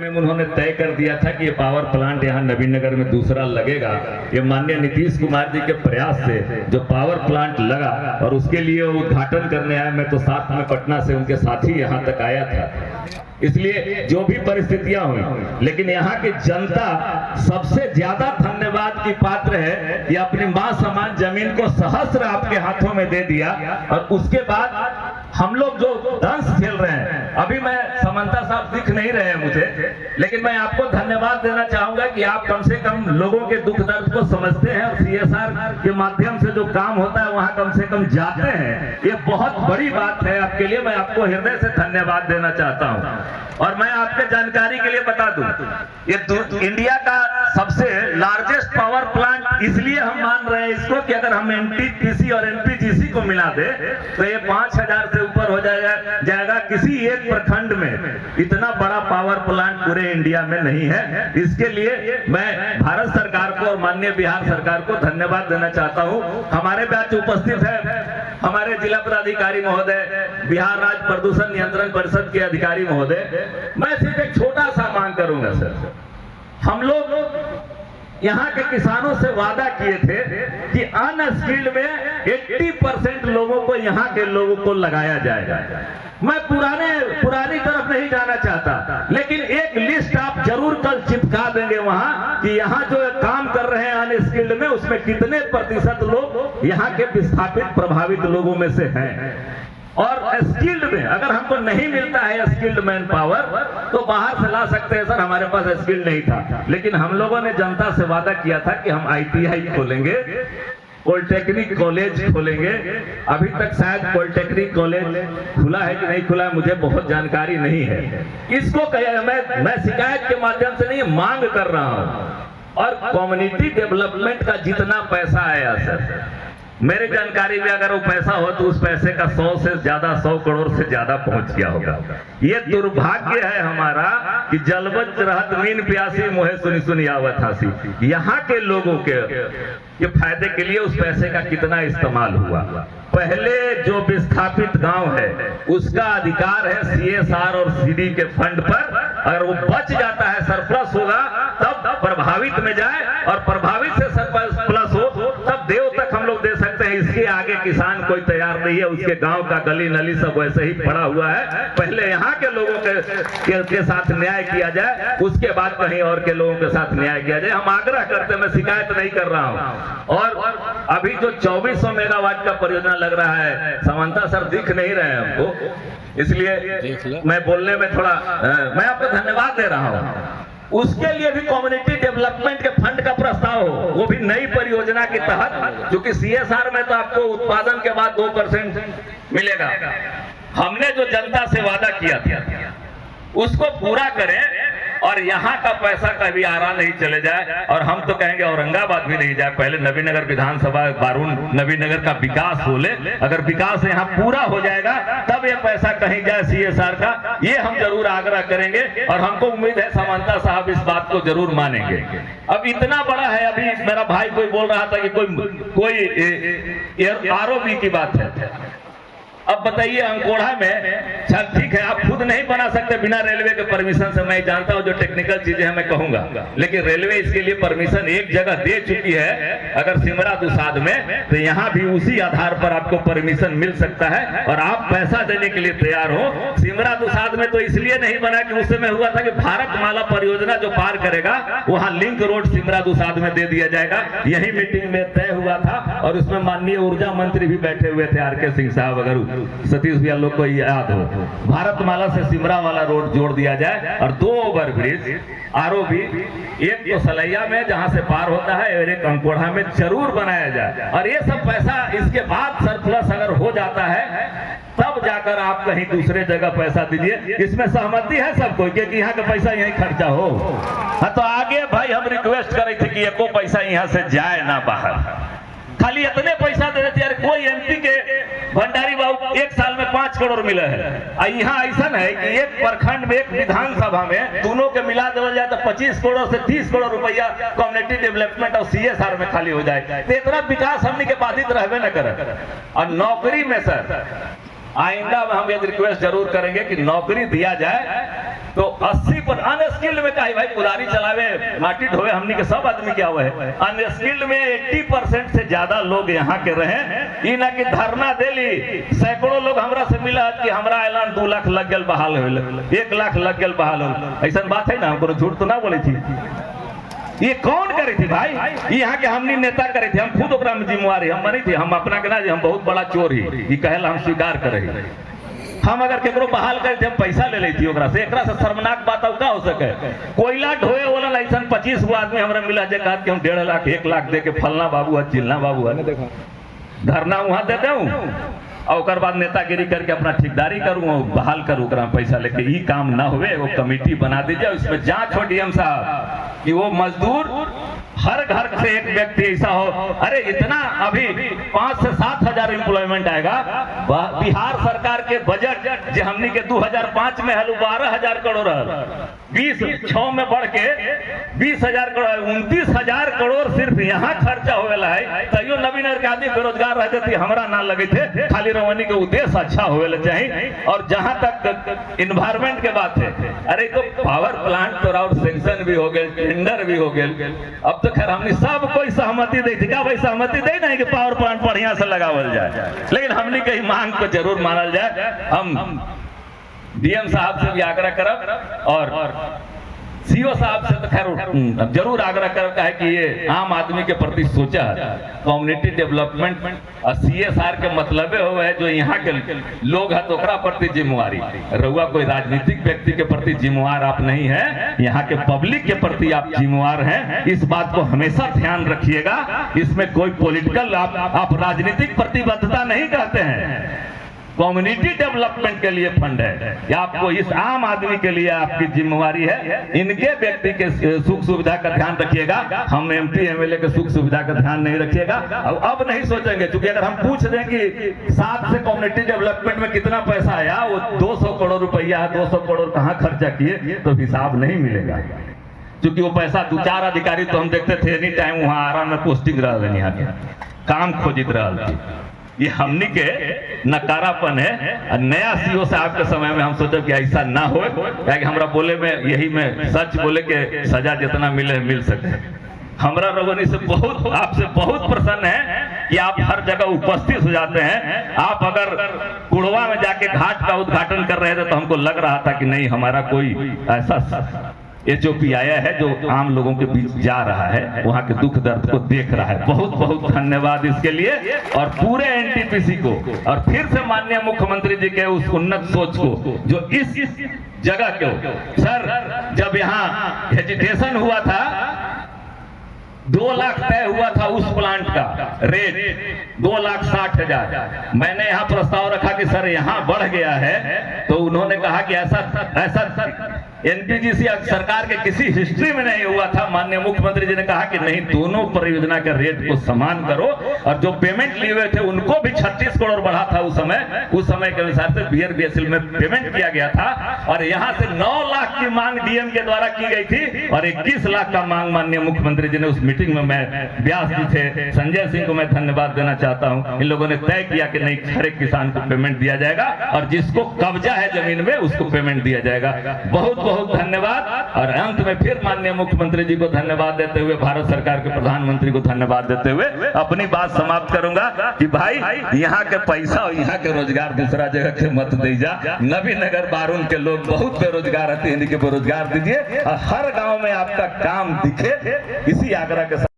में उन्होंने तय कर दिया था कि ये पावर प्लांट यहाँ नवीनगर में दूसरा लगेगा। ये माननीय नीतीश कुमार जी के प्रयास से जो पावर प्लांट लगा और उसके लिए उद्घाटन करने आया, मैं तो साथ में पटना से उनके साथी यहाँ तक आया था। इसलिए जो भी परिस्थितियां हुई, लेकिन यहाँ की जनता सबसे ज्यादा धन्यवाद की पात्र है कि अपनी मां समान जमीन को सहस्र आपके हाथों में दे दिया। और उसके बाद हम लोग जो दंश खेल रहे हैं, अभी मैं समंता साहब दिख नहीं रहे हैं मुझे, लेकिन मैं आपको धन्यवाद देना चाहूंगा कि आप कम से कम लोगों के दुख दर्द को समझते हैं और CSR के माध्यम से जो काम होता है वहां कम से कम जाते हैं। ये बहुत बड़ी बात है आपके लिए, मैं आपको हृदय से धन्यवाद देना चाहता हूं। और मैं आपके जानकारी के लिए बता दूं, ये इंडिया का सबसे लार्जेस्ट पावर प्लांट इसलिए हम मान रहे हैं इसको कि अगर हम NTPC और NPGC को मिला दे तो ये 5000 से ऊपर हो जाएगा। किसी एक प्रखंड में इतना बड़ा पावर प्लांट पूरे इंडिया में नहीं है। इसके लिए मैं भारत सरकार को और माननीय बिहार सरकार को धन्यवाद देना चाहता हूं। हमारे बैच उपस्थित है हमारे जिला पदाधिकारी महोदय, बिहार राज्य प्रदूषण नियंत्रण परिषद के अधिकारी महोदय। मैं सिर्फ एक छोटा सा मांग करूंगा सर, हम लोग यहाँ के किसानों से वादा किए थे कि अनस्किल्ड में 80% लोगों को यहाँ के लोगों को लगाया जाएगा। मैं पुरानी तरफ नहीं जाना चाहता, लेकिन एक लिस्ट आप जरूर कल चिपका देंगे वहां कि यहाँ जो काम कर रहे हैं अनस्किल्ड में, उसमें कितने प्रतिशत लोग यहाँ के विस्थापित प्रभावित लोगों में से हैं। और स्किल्ड में अगर हमको नहीं मिलता है स्किल्ड मैन पावर तो बाहर से ला सकते हैं सर, हमारे पास स्किल्ड नहीं था। लेकिन हम लोगों ने जनता से वादा किया था कि हम ITI खोलेंगे, पॉलिटेक्निक कॉलेज खोलेंगे। अभी तक शायद पॉलिटेक्निक कॉलेज खुला है कि नहीं खुला है मुझे बहुत जानकारी नहीं है। इसको मैं शिकायत के माध्यम से नहीं मांग कर रहा हूं। और कम्युनिटी डेवलपमेंट का जितना पैसा आया सर, मेरी जानकारी में अगर वो पैसा हो तो उस पैसे का 100 से ज्यादा 100 करोड़ से ज्यादा पहुंच गया होगा। ये दुर्भाग्य है हमारा कि जलवत रहत मीन प्यासी मोहे सुनी सुनी आवत हंसी। यहाँ के लोगों के फायदे के लिए उस पैसे का कितना इस्तेमाल हुआ। पहले जो विस्थापित गांव है उसका अधिकार है CSR और CD के फंड पर। अगर वो बच जाता है, सरप्लस होगा, तब प्रभावित में जाए और प्रभावित से सरप्लस हो तब देव तक हम लोग दे सकते हैं। इसके आगे किसान कोई तैयार नहीं है। उसके गांव का गली नली सब वैसे ही पड़ा हुआ है। पहले यहाँ के लोगों के साथ न्याय किया जाए, उसके बाद कहीं और के लोगों के साथ न्याय किया जाए। हम आग्रह करते हैं, मैं शिकायत नहीं कर रहा हूँ। और अभी जो 2400 मेगावाट का परियोजना लग रहा है, समंता सर दिख नहीं रहे हैं हमको, इसलिए मैं बोलने में थोड़ा मैं आपको धन्यवाद दे रहा हूँ। उसके लिए भी कम्युनिटी डेवलपमेंट के फंड का प्रस्ताव हो, वो भी नई परियोजना के तहत, क्योंकि CSR में तो आपको उत्पादन के बाद 2% मिलेगा। हमने जो जनता से वादा किया था उसको पूरा करें और यहाँ का पैसा कभी आरा नहीं चले जाए। और हम तो कहेंगे औरंगाबाद भी नहीं जाए, पहले नवीनगर विधानसभा बारून नवीनगर का विकास हो ले। अगर विकास यहाँ पूरा हो जाएगा तब ये पैसा कहीं जाए CSR का, ये हम जरूर आग्रह करेंगे। और हमको उम्मीद है समंता साहब इस बात को जरूर मानेंगे। अब इतना बड़ा है, अभी मेरा भाई कोई बोल रहा था कि कोई ROB की बात है। अब बताइए अंकोड़ा में, चल ठीक है आप खुद नहीं बना सकते बिना रेलवे के परमिशन से, मैं जानता हूं जो टेक्निकल चीजें हैं मैं कहूंगा, लेकिन रेलवे इसके लिए परमिशन एक जगह दे चुकी है। अगर सिमरा दुसाद में, तो यहाँ भी उसी आधार पर आपको परमिशन मिल सकता है और आप पैसा देने के लिए तैयार हो। सिमरा दुसाद में तो इसलिए नहीं बना कि उस समय हुआ था कि भारत माला परियोजना जो पार करेगा वहां लिंक रोड सिमरा दुसाद में दे दिया जाएगा। यही मीटिंग में तय हुआ था और उसमें माननीय ऊर्जा मंत्री भी बैठे हुए थे, RK सिंह साहब, अगर सतीश भैया लोग को याद हो। भारतमाला से सिमरा वाला रोड जोड़ दिया जाए और 2 ओवरब्रिज ROB, एक तो सलैया में जहां से पार होता है और एक अंकोड़ा में जरूर बनाया जाए। और ये सब पैसा इसके बाद सरप्लस अगर हो जाता है तब जाकर आप कहीं दूसरे जगह पैसा दीजिए। इसमें सहमति है सबको कि यहाँ का पैसा यहीं खर्चा हो। हाँ, तो आगे भाई हम रिक्वेस्ट करे थे कि एको पैसा यहाँ से जाए ना बाहर, खाली इतने पैसा दे देते यार। कोई MP के भंडारी बाबू एक साल में 5 करोड़ मिले है। यहाँ ऐसा है कि एक प्रखंड में, एक विधानसभा में दोनों के मिला देवल जाए तो 25 करोड़ से 30 करोड़ रुपया कम्युनिटी डेवलपमेंट और CSR में खाली हो जाए। तो इतना विकास हमने के बाधित रहबे न करे। और नौकरी में सर आइंदा में हम ये रिक्वेस्ट जरूर करेंगे कि नौकरी दिया जाए तो 80 पर अनस्किल्ड में कही भाई कुदारी चलावे माटी ढोवे हमनी के सब आदमी क्या हुआ है, अनस्किल्ड में 80% से ज्यादा लोग यहाँ के रहे। ई ना कि धरना देली, सैकड़ों लोग हमरा से मिला कि हमरा ऐलान 2 लाख लग गल बहाल हो, 1 लाख लग गल बहाल हो। ऐसा बात है ना, हमको झूठ तो ना बोली थी। ये कौन करे थी भाई? यहाँ के हमनी नेता करे थे, हम खुद ओकरा में जिम्मेवारी हम बनी थी। हम अपना के ना हम बहुत बड़ा चोर ही ये कहला हम स्वीकार करे। हम अगर केकरो बहाल करे थे हम पैसा ले लेती ओकरा से। एकरा से शर्मनाक बात का हो सके? कोयला ढोए वाला लाइसेंस 25 गो आदमी हमरा मिला जे कहा कि हम 1.5 लाख 1 लाख दे के फलना बाबू है चिलना बाबू है, देखो धरना वहां देते हूँ और ओकर बाद नेतागिरी करके अपना ठेकेदारी करूँ और बहाल करूँ ओकरा पैसा लेके। ये काम ना हुए, वो कमेटी बना दीजिए, उसमें जांच हो डीएम साहब कि वो मजदूर हर घर से एक व्यक्ति ऐसा हो। अरे इतना अभी 5 से 7 हजार एम्प्लॉयमेंट आएगा। बिहार सरकार के बजट जो हमनी के 2005 में है 12,000 करोड़, 2006 में बढ़ के 20,000 करोड़, 29,000 करोड़ सिर्फ यहाँ खर्चा होवेला है। तैयो नवीन के आदमी बेरोजगार रहते थे, हमरा ना लगे थे। खाली रवानी के उद्देश्य अच्छा होवेला चाहिए। और जहां तक इन्वायरमेंट के बात है, अरे तो पावर प्लांट तो और सेंक्शन भी हो गए, टेंडर भी हो गए। अब तो खैर हमने सब कोई सहमति दी थी, क्या भाई सहमति दे नहीं कि पावर प्लांट बढ़िया से लगावल जाए, लेकिन हमने कही मांग को जरूर मानल जाए। हम डीएम साहब से भी आग्रह करब और सीओ साहब से तो खैर जरूर आग्रह करब है कि ये आम आदमी के प्रति सोचा है। कम्युनिटी डेवलपमेंट और CSR के मतलब हो है जो यहाँ के लोग है तो ओकरा प्रति जिम्मेवारी। रहुआ कोई राजनीतिक व्यक्ति के प्रति जिम्मेवार आप नहीं है, यहाँ के पब्लिक के प्रति आप जिम्मेवार हैं। इस बात को हमेशा ध्यान रखिएगा। इसमें कोई पॉलिटिकल आप राजनीतिक प्रतिबद्धता नहीं कहते हैं। कम्युनिटी डेवलपमेंट के लिए फंड है, या आपको इस आम आदमी के लिए आपकी जिम्मेवारी है। इनके व्यक्ति के सुख सुविधा का ध्यान रखिएगा। हम MP MLA के सुख सुविधा का ध्यान नहीं रखिएगा। अब नहीं सोचेंगे, क्योंकि अगर हम पूछ दें कि 7 से कम्युनिटी डेवलपमेंट में कितना पैसा आया, वो 200 करोड़ रुपया है, 200 करोड़ कहाँ खर्चा किए, तो हिसाब नहीं मिलेगा। क्योंकि वो पैसा 2-4 अधिकारी तो हम देखते थे एनी टाइम वहाँ आराम में पोस्टिंग रहा, यहाँ के काम खोजित रहा। ये हमनी के नकारापन है। नया सीओ साहब के समय में हम सोचे कि ऐसा ना हो, कि हमरा बोले में यही में सच बोले के सजा जितना मिले मिल सके। हमरा रवनी से बहुत आपसे बहुत प्रसन्न है कि आप हर जगह उपस्थित हो जाते हैं। आप अगर कुड़वा में जाके घाट का उद्घाटन कर रहे थे तो हमको लग रहा था कि नहीं हमारा कोई ऐसा HOP आया है जो आम लोगों के बीच जा रहा है, वहाँ के दुख दर्द को देख रहा है। बहुत बहुत धन्यवाद इसके लिए और पूरे NTPC को, और फिर से माननीय मुख्यमंत्री जी के उस उन्नत सोच को जो इस जगह को। सर जब यहाँ हेजिटेशन हुआ था 2 लाख तय हुआ था उस प्लांट का रेट 2,60,000। मैंने यहाँ प्रस्ताव रखा कि सर यहाँ बढ़ गया है, तो उन्होंने कहा कि ऐसा NPGC सरकार के किसी हिस्ट्री में नहीं हुआ था। माननीय मुख्यमंत्री जी ने कहा कि नहीं, दोनों परियोजना के रेट को समान करो। और जो पेमेंट लिए हुए थे उनको भी 36 करोड़ बढ़ा था उस समय के अनुसार से BRBSL में पेमेंट किया गया था। और यहाँ से 9 लाख की मांग DM के द्वारा की गई थी और 21 लाख का मांग माननीय मुख्यमंत्री जी ने उस मीटिंग में, मैं व्यास जी थे, संजय सिंह को मैं धन्यवाद देना चाहता हूँ। इन लोगों ने तय किया कि नहीं, हर एक किसान को पेमेंट दिया जाएगा और जिसको कब्जा है जमीन में उसको पेमेंट दिया जाएगा। बहुत बहुत धन्यवाद। और अंत में फिर माननीय मुख्यमंत्री जी को धन्यवाद देते हुए, भारत सरकार के प्रधानमंत्री को धन्यवाद देते हुए अपनी बात समाप्त करूंगा कि भाई यहाँ के पैसा और यहाँ के रोजगार दूसरा जगह के मत दीजा। नबीनगर बारून के लोग बहुत बेरोजगार रहते हैं, इनके बेरोजगार दीजिए और हर गांव में आपका काम दिखे। इसी आग्रह के